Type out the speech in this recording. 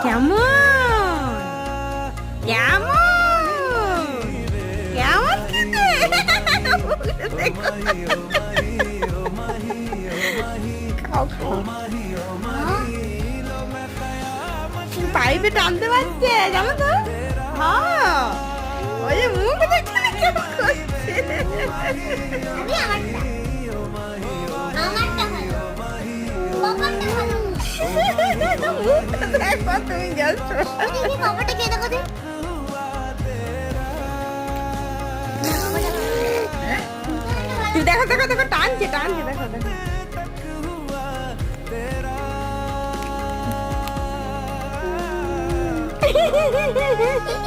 কেমন কেমন কেমন খেতে খাও খাও পাইপে টানতে পারছে জানো তো হ্যাঁ ওই যে মুখ দেখতে কেমন করছে আমি আমারটা আমারটা ভালো বাবারটা ভালো মুখটা দেখো তুমি যাচ্ছো দেখি বাবারটা কে দেখো দে দেখো দেখো দেখো টানছে টানছে দেখো দেখো